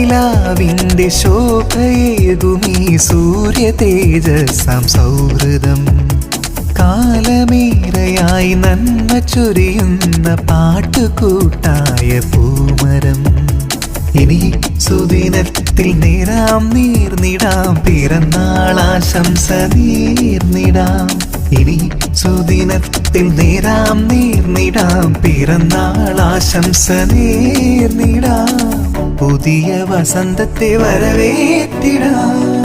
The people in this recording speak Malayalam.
നിലാവിൻ്റെ ശോഭയേകുമീ സൂര്യ തേജസ്സാം സൗഹൃദം. കാലമേറെയായി നന്മ ചൊരിയുന്ന പാട്ടുകൂട്ടായ പൂമരം. ഇനി സുദിനത്തിൽ നേരാം നീർന്നിടാം, പിറന്നാളാശംസ നേർന്നിടാം. ഇനി സുദിനത്തിൽ നേരാം നീർന്നിടാം, പിറന്നാളാശംസ നേർന്നിടാം. പുതിയ വസന്തത്തെ വരവേറ്റിടാം.